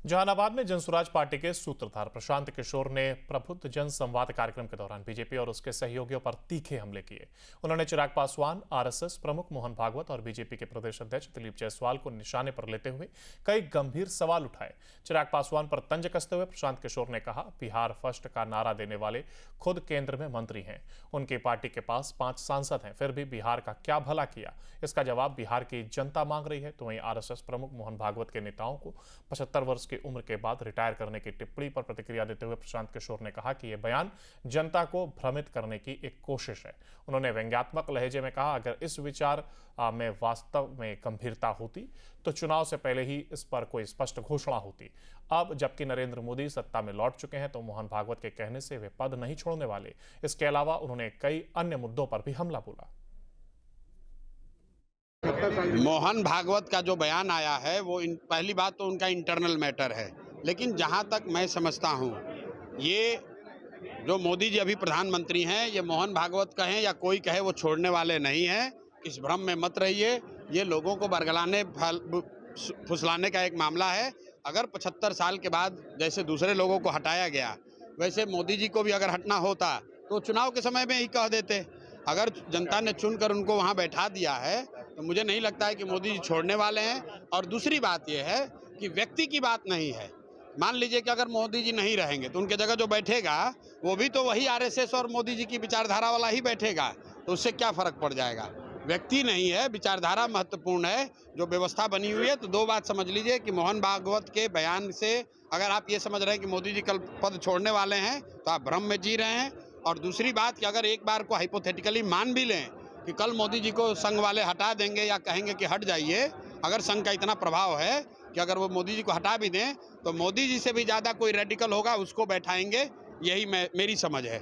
जहानाबाद में जनसुराज पार्टी के सूत्रधार प्रशांत किशोर ने प्रबुद्ध जन संवाद कार्यक्रम के दौरान बीजेपी और उसके सहयोगियों पर तीखे हमले किए। उन्होंने चिराग पासवान, आरएसएस प्रमुख मोहन भागवत और बीजेपी के प्रदेश अध्यक्ष दिलीप जायसवाल को निशाने पर लेते हुए कई गंभीर सवाल उठाए। चिराग पासवान पर तंज कसते हुए प्रशांत किशोर ने कहा, बिहार फर्स्ट का नारा देने वाले खुद केंद्र में मंत्री हैं। उनकी पार्टी के पास 5 सांसद हैं, फिर भी बिहार का क्या भला किया? इसका जवाब बिहार की जनता मांग रही है। तो वहीं आरएसएस प्रमुख मोहन भागवत के नेताओं को 75 वर्ष की उम्र के बाद रिटायर करने की टिप्पणी पर प्रतिक्रिया देते हुए प्रशांत किशोर ने कहा कि यह बयान जनता को भ्रमित करने की एक कोशिश है। उन्होंने व्यंग्यात्मक लहजे में कहा, अगर इस विचार में वास्तव में गंभीरता होती तो चुनाव से पहले ही इस पर कोई स्पष्ट घोषणा होती। अब जबकि नरेंद्र मोदी सत्ता में लौट चुके हैं तो मोहन भागवत के कहने से वे पद नहीं छोड़ने वाले। इसके अलावा उन्होंने कई अन्य मुद्दों पर भी हमला बोला। मोहन भागवत का जो बयान आया है वो पहली बात तो उनका इंटरनल मैटर है, लेकिन जहां तक मैं समझता हूं, ये जो मोदी जी अभी प्रधानमंत्री हैं, ये मोहन भागवत कहें या कोई कहे, वो छोड़ने वाले नहीं हैं। इस भ्रम में मत रहिए। ये लोगों को बरगलाने फुसलाने का एक मामला है। अगर 75 साल के बाद जैसे दूसरे लोगों को हटाया गया, वैसे मोदी जी को भी अगर हटना होता तो चुनाव के समय में ही कह देते। अगर जनता ने चुनकर उनको वहां बैठा दिया है तो मुझे नहीं लगता है कि मोदी जी छोड़ने वाले हैं। और दूसरी बात यह है कि व्यक्ति की बात नहीं है। मान लीजिए कि अगर मोदी जी नहीं रहेंगे तो उनके जगह जो बैठेगा वो भी तो वही आरएसएस और मोदी जी की विचारधारा वाला ही बैठेगा, तो उससे क्या फर्क पड़ जाएगा? व्यक्ति नहीं है, विचारधारा महत्वपूर्ण है। जो व्यवस्था बनी हुई है, तो दो बात समझ लीजिए कि मोहन भागवत के बयान से अगर आप ये समझ रहे हैं कि मोदी जी कल पद छोड़ने वाले हैं तो आप भ्रम में जी रहे हैं। और दूसरी बात कि अगर एक बार को हाइपोथेटिकली मान भी लें कि कल मोदी जी को संघ वाले हटा देंगे या कहेंगे कि हट जाइए, अगर संघ का इतना प्रभाव है कि अगर वो मोदी जी को हटा भी दें तो मोदी जी से भी ज़्यादा कोई रेडिकल होगा, उसको बैठाएंगे। यही मेरी समझ है।